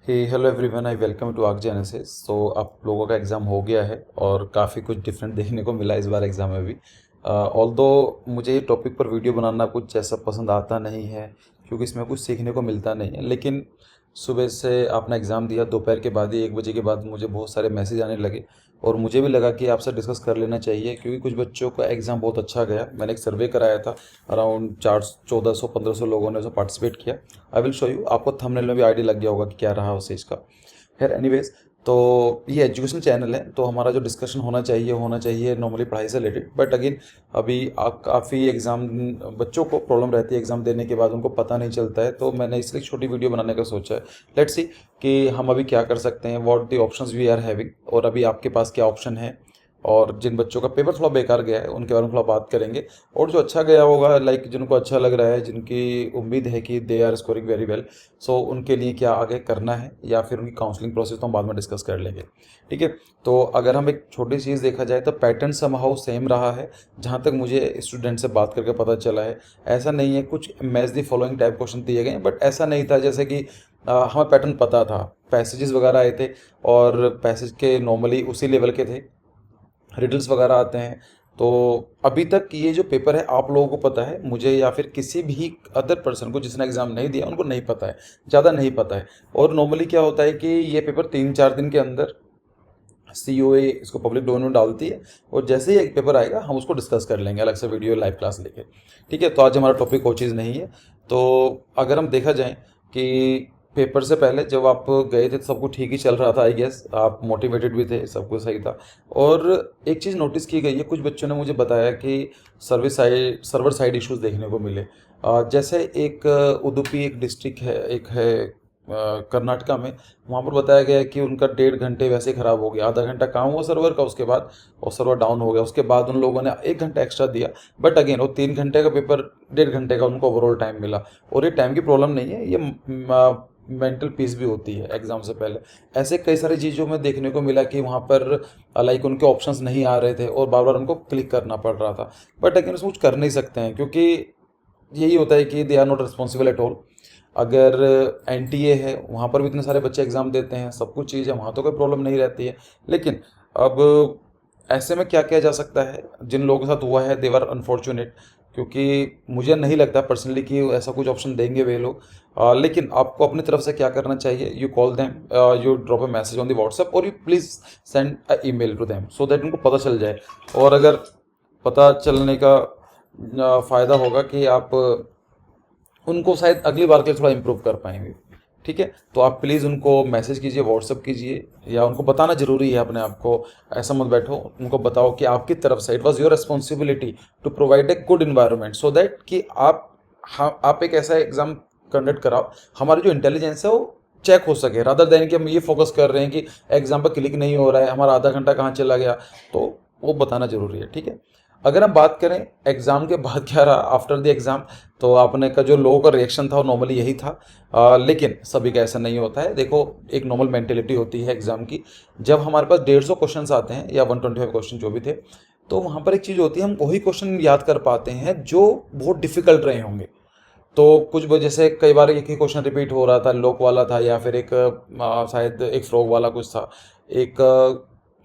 Hello everyone, I welcome to Arc Genesis. तो आप लोगों का एग्ज़ाम हो गया है और काफ़ी कुछ डिफरेंट देखने को मिला इस बार एग्ज़ाम में भी। ऑल्दो मुझे ये टॉपिक पर वीडियो बनाना कुछ ऐसा पसंद आता नहीं है, क्योंकि इसमें कुछ सीखने को मिलता नहीं है। लेकिन सुबह से आपने एग्ज़ाम दिया, दोपहर के बाद ही 1 बजे के बाद मुझे बहुत सारे मैसेज आने लगे और मुझे भी लगा कि आपसे डिस्कस कर लेना चाहिए, क्योंकि कुछ बच्चों का एग्ज़ाम बहुत अच्छा गया। मैंने एक सर्वे कराया था, अराउंड 1400-1500 लोगों ने उसमें पार्टिसिपेट किया। आई विल शो यू, आपको थंबनेल में भी आइडिया लग गया होगा कि क्या रहा उस चीज़ का। खैर एनीवेज, तो ये एजुकेशन चैनल है, तो हमारा जो डिस्कशन होना चाहिए नॉर्मली पढ़ाई से रिलेटेड। बट अगेन अभी आप काफ़ी एग्ज़ाम बच्चों को प्रॉब्लम रहती है, एग्ज़ाम देने के बाद उनको पता नहीं चलता है, तो मैंने इसलिए एक छोटी वीडियो बनाने का सोचा है। लेट्स सी कि हम अभी क्या कर सकते हैं, what the options we are having, और अभी आपके पास क्या ऑप्शन है। और जिन बच्चों का पेपर थोड़ा बेकार गया है उनके बारे में थोड़ा बात करेंगे, और जो अच्छा गया होगा, लाइक जिनको अच्छा लग रहा है, जिनकी उम्मीद है कि they are scoring very well, so उनके लिए क्या आगे करना है, या फिर उनकी काउंसलिंग प्रोसेस तो हम बाद में डिस्कस कर लेंगे। ठीक है, तो अगर हम एक छोटी चीज़ देखा जाए तो पैटर्न समहाउ सेम रहा है, जहाँ तक मुझे स्टूडेंट से बात करके पता चला है। ऐसा नहीं है, कुछ match the following type question दिए गए हैं, बट ऐसा नहीं था जैसे कि हमें पैटर्न पता था, पैसेजेस वगैरह आए थे और पैसेज के नॉर्मली उसी लेवल के थे, रिडल्स वगैरह आते हैं। तो अभी तक ये जो पेपर है आप लोगों को पता है, मुझे या फिर किसी भी अदर पर्सन को जिसने एग्ज़ाम नहीं दिया उनको नहीं पता है, ज़्यादा नहीं पता है। और नॉर्मली क्या होता है कि ये पेपर 3-4 दिन के अंदर COA इसको पब्लिक डोमेन में डालती है, और जैसे ही एक पेपर आएगा हम उसको डिस्कस कर लेंगे अलग से वीडियो लाइव क्लास लेके। ठीक है, तो आज हमारा टॉपिक वो चीज़ नहीं है। तो अगर हम देखा जाए कि पेपर से पहले जब आप गए थे तो सब कुछ ठीक ही चल रहा था, आई गेस आप मोटिवेटेड भी थे, सब कुछ सही था। और एक चीज़ नोटिस की गई है, कुछ बच्चों ने मुझे बताया कि सर्वर साइड इश्यूज देखने को मिले। जैसे एक उडुपी एक डिस्ट्रिक्ट है, एक है कर्नाटका में, वहाँ पर बताया गया है कि उनका 1.5 घंटे वैसे ही ख़राब हो गया, आधा घंटा काम हुआ सर्वर का, उसके बाद और सर्वर डाउन हो गया। उसके बाद उन लोगों ने 1 घंटा एक्स्ट्रा दिया, बट अगेन वो 3 घंटे का पेपर 1.5 घंटे का उनको ओवरऑल टाइम मिला। और ये टाइम की प्रॉब्लम नहीं है, ये मेंटल पीस भी होती है एग्जाम से पहले। ऐसे कई सारी चीज़ों में देखने को मिला कि वहाँ पर लाइक उनके ऑप्शंस नहीं आ रहे थे और बार बार उनको क्लिक करना पड़ रहा था। बट अगेन उसमें कुछ कर नहीं सकते हैं, क्योंकि यही होता है कि they are not responsible at all. अगर NTA है, वहाँ पर भी इतने सारे बच्चे एग्ज़ाम देते हैं, सब कुछ चीज़ है, वहाँ तो कोई प्रॉब्लम नहीं रहती है। लेकिन अब ऐसे में क्या किया जा सकता है, जिन लोगों के साथ हुआ है देवर अनफॉर्चुनेट, क्योंकि मुझे नहीं लगता पर्सनली कि ऐसा कुछ ऑप्शन देंगे वे लोग। लेकिन आपको अपनी तरफ से क्या करना चाहिए, you call them, you drop a message on the WhatsApp, और you please send a email to them, so that उनको पता चल जाए। और अगर पता चलने का फ़ायदा होगा कि आप उनको शायद अगली बार के लिए थोड़ा इम्प्रूव कर पाएंगे। ठीक है, तो आप प्लीज़ उनको मैसेज कीजिए, व्हाट्सअप कीजिए, या उनको बताना ज़रूरी है अपने आप को। ऐसा मत बैठो, उनको बताओ कि आपकी तरफ से it was your responsibility to provide a good environment, so that कि आप एक ऐसा एग्ज़ाम कंडक्ट कराओ हमारी जो इंटेलिजेंस है वो चेक हो सके, रादर देन कि हम ये फोकस कर रहे हैं कि एग्ज़ाम पर क्लिक नहीं हो रहा है, हमारा आधा घंटा कहाँ चला गया, तो वो बताना ज़रूरी है। ठीक है, अगर हम बात करें एग्ज़ाम के बाद क्या रहा आफ्टर द एग्ज़ाम, तो आपने का जो लोगों का रिएक्शन था वो नॉर्मली यही था। लेकिन सभी का ऐसा नहीं होता है। देखो, एक नॉर्मल मेंटेलिटी होती है एग्ज़ाम की। जब हमारे पास 150 क्वेश्चन आते हैं या 125 क्वेश्चन जो भी थे, तो वहाँ पर एक चीज़ होती है, हम वही क्वेश्चन याद कर पाते हैं जो बहुत डिफिकल्ट रहे होंगे। तो कुछ वजह से कई बार एक ही क्वेश्चन रिपीट हो रहा था, लोक वाला था, या फिर एक शायद एक फ्रॉग वाला कुछ था, एक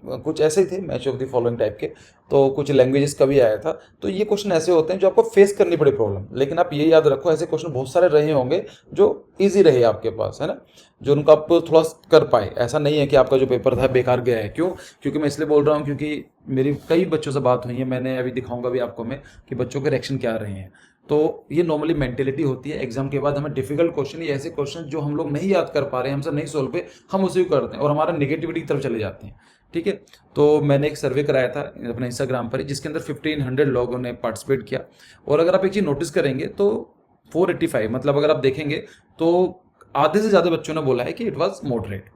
कुछ ऐसे ही थे, match of the following type के। तो कुछ लैंग्वेजेस का भी आया था। तो ये क्वेश्चन ऐसे होते हैं जो आपको फेस करनी पड़े प्रॉब्लम, लेकिन आप ये याद रखो ऐसे क्वेश्चन बहुत सारे रहे होंगे जो इजी रहे आपके पास, है ना, जो उनको आप थोड़ा कर पाए। ऐसा नहीं है कि आपका जो पेपर था बेकार गया है। क्यों? क्योंकि मैं इसलिए बोल रहा हूँ क्योंकि मेरी कई बच्चों से बात हुई है, मैंने अभी दिखाऊंगा भी आपको मैं कि बच्चों के रिएक्शन क्या रहे हैं। तो ये नॉर्मली मेंटेलिटी होती है, एग्जाम के बाद हमें डिफिकल्ट क्वेश्चन या ऐसे क्वेश्चन जो हम लोग नहीं याद कर पा रहे हैं, हमसे नहीं सोल्व पे, हम उसे करते हैं और हमारा निगेटिविटी की तरफ चले जाते हैं। ठीक है, तो मैंने एक सर्वे कराया था अपने इंस्टाग्राम पर, जिसके अंदर 1500 लोगों ने पार्टिसिपेट किया। और अगर आप एक चीज़ नोटिस करेंगे तो 485, मतलब अगर आप देखेंगे तो आधे से ज़्यादा बच्चों ने बोला है कि इट वाज मॉडरेट।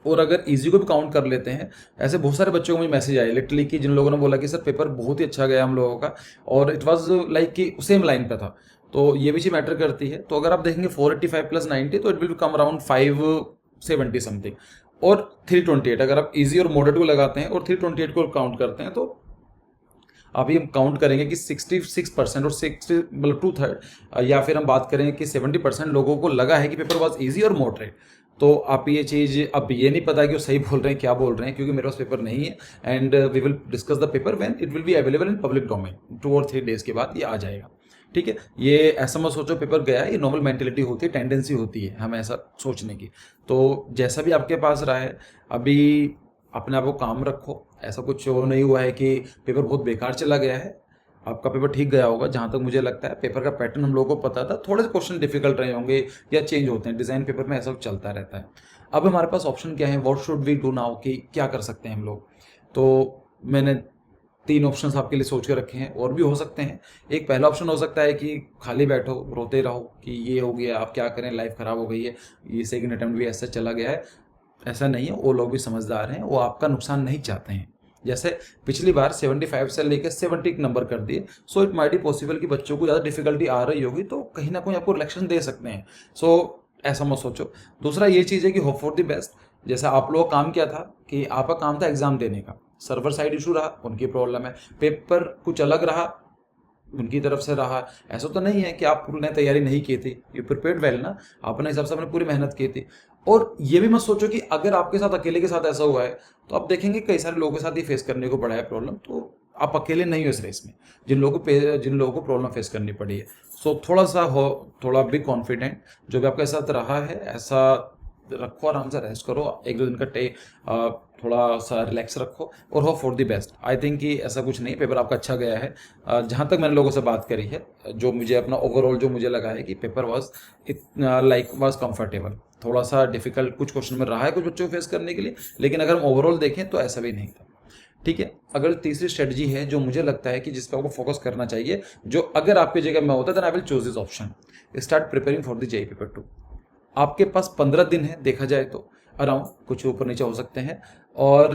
और अगर इजी को भी काउंट कर लेते हैं, ऐसे बहुत सारे बच्चों को मुझे मैसेज आए लिटरली कि जिन लोगों ने बोला कि सर पेपर बहुत ही अच्छा गया हम लोगों का, और इट वाज लाइक कि सेम लाइन पे था। तो ये भी चीज़ मैटर करती है। तो अगर आप देखेंगे 485 प्लस 90, तो it will come around 570 something. और 328 अगर आप इजी और मॉडरेट को लगाते हैं और 328 को काउंट करते हैं, तो अभी हम काउंट करेंगे कि 66% और 60 मतलब 2/3, या फिर हम बात करें कि 70% लोगों को लगा है कि पेपर वॉज इजी और मॉडरेट। तो आप ये चीज़, अब ये नहीं पता कि वो सही बोल रहे हैं क्या बोल रहे हैं, क्योंकि मेरे पास पेपर नहीं है। And we will discuss the paper when it will be available in public domain. 2 और 3 डेज के बाद ये आ जाएगा, ठीक है। ये ऐसा मत सोचो पेपर गया है, ये नॉर्मल मेंटेलिटी होती है, टेंडेंसी होती है हमें ऐसा सोचने की। तो जैसा भी आपके पास रहा है, अभी अपने आप को काम रखो। ऐसा कुछ वो नहीं हुआ है कि पेपर बहुत बेकार चला गया है, आपका पेपर ठीक गया होगा। जहाँ तक मुझे लगता है पेपर का पैटर्न हम लोगों को पता था, थोड़े से क्वेश्चन डिफिकल्ट रहे होंगे या चेंज होते हैं, डिज़ाइन पेपर में ऐसा कुछ चलता रहता है। अब हमारे पास ऑप्शन क्या है, what should we do now, कि क्या कर सकते हैं हम लोग। तो मैंने 3 ऑप्शंस आपके लिए सोच के रखे हैं, और भी हो सकते हैं। एक पहला ऑप्शन हो सकता है कि खाली बैठो रोते रहो कि ये हो गया, आप क्या करें, लाइफ खराब हो गई है, ये सेकंड अटेम्प्ट भी ऐसा चला गया है। ऐसा नहीं है, वो लोग भी समझदार हैं, वो आपका नुकसान नहीं चाहते हैं। जैसे पिछली बार 75 से लेकर 70 नंबर कर दिए, so it might be possible कि बच्चों को ज़्यादा डिफिकल्टी आ रही होगी, तो कहीं ना कहीं आपको रिलेक्शन दे सकते हैं। सो ऐसा मत सोचो। दूसरा ये चीज़ है कि होप फॉर द बेस्ट। जैसा आप लोगों का काम क्या था कि आपका काम था एग्जाम देने का, सर्वर साइड इशू रहा, उनकी प्रॉब्लम है। पेपर कुछ अलग रहा, उनकी तरफ से रहा। ऐसा तो नहीं है कि आप पूरी तैयारी नहीं की थी, यू प्रिपेयर्ड वेल ना, अपने हिसाब से आपने पूरी मेहनत की थी। और ये भी मत सोचो कि अगर आपके साथ अकेले के साथ ऐसा हुआ है, तो आप देखेंगे कई सारे लोगों के साथ ही फेस करने को पड़ा है प्रॉब्लम। तो आप अकेले नहीं हो इस रेस में, जिन लोगों को प्रॉब्लम फेस करनी पड़ी है। सो थोड़ा भी कॉन्फिडेंट, जो भी आपके साथ रहा है ऐसा रखो, आराम से रेस्ट करो, 1-2 दिन का थोड़ा सा रिलैक्स रखो, और hope for the best. I think कि ऐसा कुछ नहीं, पेपर आपका अच्छा गया है। जहाँ तक मैंने लोगों से बात करी है, जो मुझे अपना ओवरऑल जो मुझे लगा है कि पेपर वाज कंफर्टेबल। थोड़ा सा डिफिकल्ट कुछ क्वेश्चन में रहा है कुछ बच्चों को फेस करने के लिए, लेकिन अगर हम ओवरऑल देखें तो ऐसा भी नहीं था, ठीक है। अगर तीसरी स्ट्रेटजी है जो मुझे लगता है कि जिस पर आपको फोकस करना चाहिए, जो अगर आपकी जगह में होता, then I will choose this option, start preparing for the JEE paper 2। आपके पास 15 दिन है, देखा जाए तो अराउंड, कुछ ऊपर नीचे हो सकते हैं। और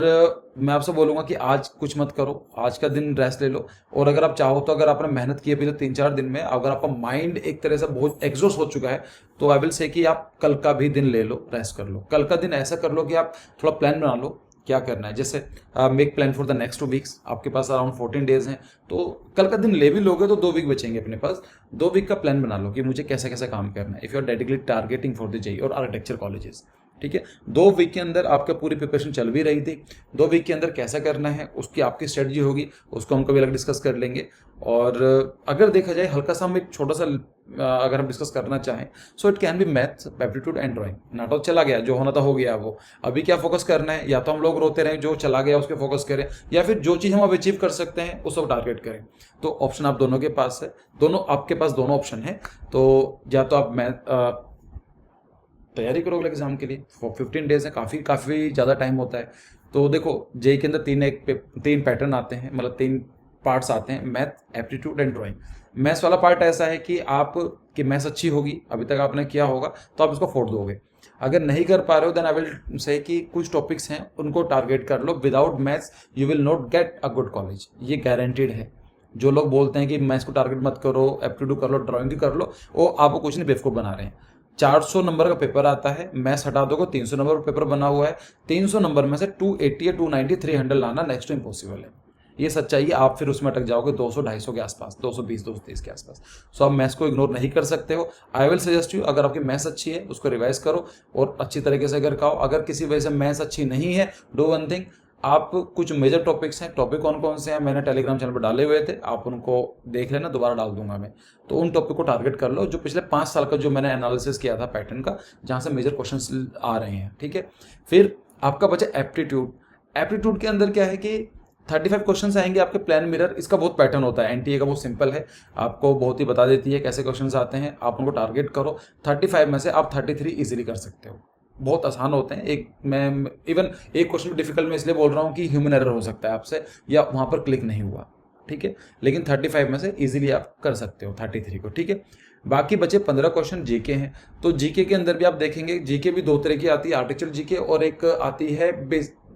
मैं आपसे बोलूँगा कि आज कुछ मत करो, आज का दिन रेस्ट ले लो। और अगर आप चाहो तो, अगर आपने मेहनत की है पिछले 3-4 दिन में, अगर आपका माइंड एक तरह से बहुत एग्जॉस्ट हो चुका है, तो आई विल से कि आप कल का भी दिन ले लो, रेस्ट कर लो। कल का दिन ऐसा कर लो कि आप थोड़ा प्लान बना लो क्या करना है। जैसे make plan for the next 2 weeks, आपके पास अराउंड 14 डेज हैं, तो कल का दिन ले भी लोगे तो 2 वीक बचेंगे अपने पास। 2 वीक का प्लान बना लो कि मुझे कैसे कैसे काम करना है, if you are dedicatedly targeting for the JEE और आर्किटेक्चर कॉलेजेस, ठीक है। 2 वीक के अंदर आपका पूरी प्रिपरेशन चल भी रही थी, 2 वीक के अंदर कैसा करना है उसकी आपकी स्ट्रेटजी होगी, उसको हम कभी अलग डिस्कस कर लेंगे। और अगर देखा जाए हल्का सा हम एक छोटा सा अगर हम डिस्कस करना चाहें, so it can be maths, aptitude and drawing. नाटक चला गया, जो होना था हो गया। वो अभी क्या फोकस करना है, या तो हम लोग रोते रहें, जो चला गया उस पर फोकस करें, या फिर जो चीज़ हम अब अचीव कर सकते हैं उसको टारगेट करें। तो ऑप्शन आप दोनों के पास है, आपके पास दोनों ऑप्शन है। तो या तो आप तैयारी करोगे एग्जाम के लिए, 15 डेज है, काफ़ी ज़्यादा टाइम होता है। तो देखो जेईई के अंदर 3 पैटर्न आते हैं, मतलब 3 पार्ट्स आते हैं, math, aptitude and drawing. Maths वाला पार्ट ऐसा है कि कि मैथ्स अच्छी होगी, अभी तक आपने किया होगा, तो आप इसको फोड़ दोगे। अगर नहीं कर पा रहे हो, देन आई विल से कि कुछ टॉपिक्स हैं उनको टारगेट कर लो। Without maths you will not get a good college, ये गारंटीड है। जो लोग बोलते हैं कि मैथ्स को टारगेट मत करो, एप्टीट्यूड कर लो, ड्राइंग की कर लो, वो आपको कुछ नहीं बेवकूफ़ बना रहे हैं। 400 नंबर का पेपर आता है, मैथ्स हटा दोगे 300 नंबर का पेपर बना हुआ है। 300 नंबर में से 280 या 290, 300 लाना नेक्स्ट टू इम्पॉसिबल है। ये सच्चाई है, आप फिर उसमें अटक जाओगे 200-250 के आसपास, 220-230 के आसपास। सो आप मैथ्स को इग्नोर नहीं कर सकते हो। आई विल सजेस्ट यू, अगर आपकी मैथ्स अच्छी है उसको रिवाइज करो और अच्छी तरीके से अगर कहो। अगर किसी वजह से मैथ्स अच्छी नहीं है, डू वन थिंग, आप कुछ मेजर टॉपिक्स हैं, टॉपिक कौन कौन से हैं मैंने टेलीग्राम चैनल पर डाले हुए थे, आप उनको देख लेना, दोबारा डाल दूंगा मैं। तो उन टॉपिक को टारगेट कर लो जो पिछले 5 साल का जो मैंने एनालिसिस किया था पैटर्न का, जहाँ से मेजर क्वेश्चंस आ रहे हैं, ठीक है। फिर आपका बचा एप्टीट्यूड के अंदर क्या है कि 35 क्वेश्चन आएंगे आपके प्लान मिरर। इसका बहुत पैटर्न होता है, एनटीए का बहुत सिंपल है, आपको बहुत ही बता देती है कैसे क्वेश्चन आते हैं, आप उनको टारगेट करो। 35 में से आप 33 इजीली कर सकते हो, बहुत आसान होते हैं। एक क्वेश्चन डिफिकल्ट मैं इसलिए बोल रहा हूँ कि ह्यूमन एरर हो सकता है आपसे, या वहाँ पर क्लिक नहीं हुआ, ठीक है। लेकिन 35 में से इजीली आप कर सकते हो 33 को, ठीक है। बाकी बचे 15 क्वेश्चन जीके हैं। तो जीके के अंदर भी आप देखेंगे, जीके भी 2 तरह की आती है, आर्टिफिशियल जीके और एक आती है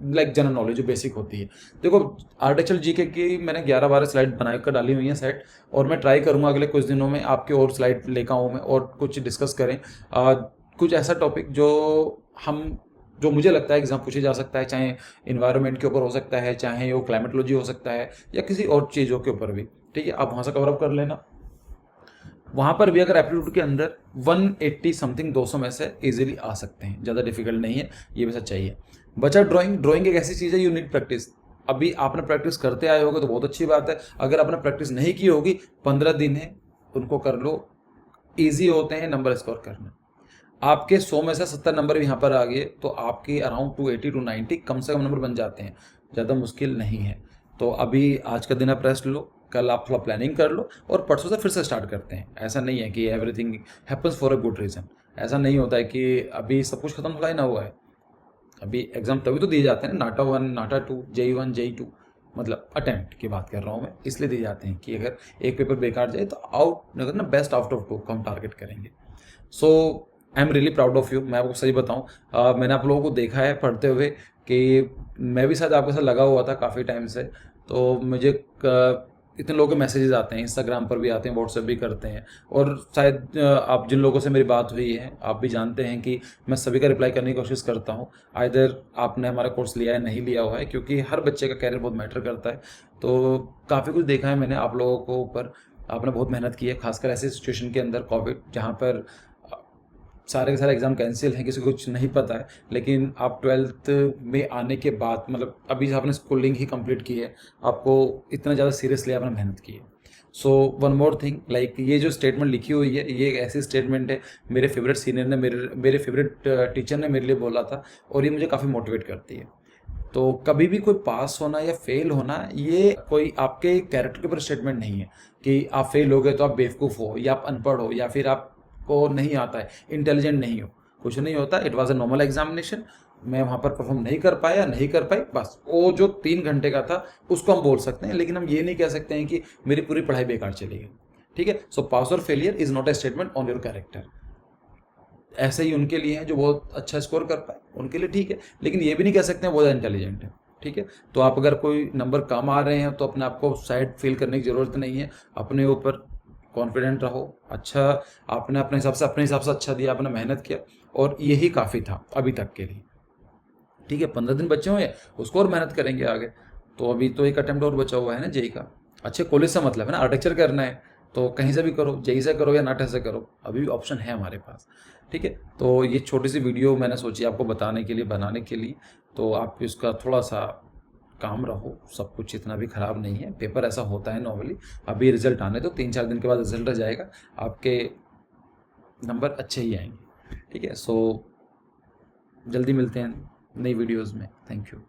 लाइक जनरल नॉलेज जो बेसिक होती है। देखो आर्टिफिशियल जीके की मैंने 11-12 स्लाइड बनाकर डाली हुई हैं सेट, और मैं ट्राई करूंगा अगले कुछ दिनों में आपके और स्लाइड लेकर आऊँ मैं और कुछ डिस्कस करें। कुछ ऐसा टॉपिक जो मुझे लगता है एग्जाम पूछे जा सकता है, चाहे इन्वायरमेंट के ऊपर हो सकता है, चाहे वो क्लाइमेटोलॉजी हो सकता है, या किसी और चीज़ों के ऊपर भी, ठीक है। आप वहाँ से कवर अप कर लेना। वहाँ पर भी अगर एप्टीट्यूड के अंदर 180 समथिंग 200 में से इजीली आ सकते हैं, ज़्यादा डिफिकल्ट नहीं है, ये भी सच्चाई है। बचा ड्राइंग एक ऐसी चीज़ है, यू नीड प्रैक्टिस। अभी आपने प्रैक्टिस करते आए होगे तो बहुत अच्छी बात है। अगर आपने प्रैक्टिस नहीं की होगी, 15 दिन है, उनको कर लो, ईजी होते हैं नंबर स्कोर करना। आपके 100 में से 70 नंबर भी यहाँ पर आ गए तो आपके अराउंड 280 टू 90 कम से कम नंबर बन जाते हैं, ज़्यादा मुश्किल नहीं है। तो अभी आज का दिन आप रेस्ट लो, कल आप थोड़ा प्लानिंग कर लो और परसों से फिर से स्टार्ट करते हैं। ऐसा नहीं है कि everything happens for a good reason, ऐसा नहीं होता है कि अभी सब कुछ खत्म थोड़ा ही ना हुआ है। अभी एग्जाम तभी तो दिए जाते हैं, नाटा 1 नाटा 2 JEE 1 JEE 2, मतलब अटेम्प्ट की बात कर रहा हूँ मैं, इसलिए दिए जाते हैं कि अगर एक पेपर बेकार जाए तो अगर ना बेस्ट आउट ऑफ 2 को हम टारगेट करेंगे। So I am really proud of you. मैं आपको सही बताऊँ, मैंने आप लोगों को देखा है पढ़ते हुए कि मैं भी शायद आपके साथ लगा हुआ था काफ़ी टाइम से। तो मुझे इतने लोगों के मैसेजेस आते हैं, इंस्टाग्राम पर भी आते हैं, व्हाट्सएप भी करते हैं, और शायद आप जिन लोगों से मेरी बात हुई है आप भी जानते हैं कि मैं सभी का रिप्लाई करने की कोशिश करता हूँ। आइदर आपने हमारा कोर्स लिया है नहीं लिया हुआ है, क्योंकि हर बच्चे का कैरियर बहुत मैटर करता है। तो काफ़ी कुछ देखा है मैंने आप लोगों को ऊपर, आपने बहुत मेहनत की है, खासकर ऐसे सिचुएशन के अंदर कोविड जहाँ पर सारे के सारे एग्ज़ाम कैंसिल हैं, किसी को कुछ नहीं पता है, लेकिन आप 12th में आने के बाद, मतलब अभी आपने स्कूलिंग ही कंप्लीट की है, आपको इतना ज़्यादा सीरियसली आपने मेहनत की है। So one more thing, like ये जो स्टेटमेंट लिखी हुई है, ये एक ऐसी स्टेटमेंट है, मेरे फेवरेट सीनियर ने, मेरे फेवरेट टीचर ने मेरे लिए बोला था, और ये मुझे काफ़ी मोटिवेट करती है। तो कभी भी कोई पास होना या फेल होना, ये कोई आपके कैरेक्टर के ऊपर स्टेटमेंट नहीं है कि आप फेल हो गए तो आप बेवकूफ़ हो, या आप अनपढ़ हो, या फिर आपको नहीं आता है, इंटेलिजेंट नहीं हो। कुछ नहीं होता, it was a normal examination, मैं वहाँ पर परफॉर्म नहीं कर पाया, नहीं कर पाई, बस वो जो 3 घंटे का था उसको हम बोल सकते हैं, लेकिन हम ये नहीं कह सकते हैं कि मेरी पूरी पढ़ाई बेकार चली गई। ठीक है, सो पास और failure is not a statement on your character. ऐसे ही उनके लिए है जो बहुत अच्छा स्कोर कर पाए, उनके लिए ठीक है, लेकिन ये भी नहीं कह सकते हैं बहुत इंटेलिजेंट है। ठीक है, तो आप अगर कोई नंबर कम आ रहे हैं तो अपने आप को सैड फील करने की ज़रूरत नहीं है, अपने ऊपर कॉन्फिडेंट रहो। अच्छा, आपने अपने हिसाब से अच्छा दिया, आपने मेहनत किया, और यही काफ़ी था अभी तक के लिए। ठीक है, 15 दिन बचे हुए हैं, उसको और मेहनत करेंगे आगे। तो अभी तो एक अटेम्प्ट और बचा हुआ है ना जेई का। अच्छे कॉलेज से मतलब है ना, आर्किटेक्चर करना है तो कहीं से भी करो, जेई से करो या नाटा से करो, अभी भी ऑप्शन है हमारे पास। ठीक है, तो ये छोटी सी वीडियो मैंने सोची आपको बताने के लिए, बनाने के लिए, तो आप इसका थोड़ा सा काम रहो, सब कुछ इतना भी ख़राब नहीं है, पेपर ऐसा होता है नॉर्मली। अभी रिजल्ट आने तो 3-4 दिन के बाद रिजल्ट आ जाएगा, आपके नंबर अच्छे ही आएंगे। ठीक है, सो जल्दी मिलते हैं नई वीडियोज़ में। Thank you.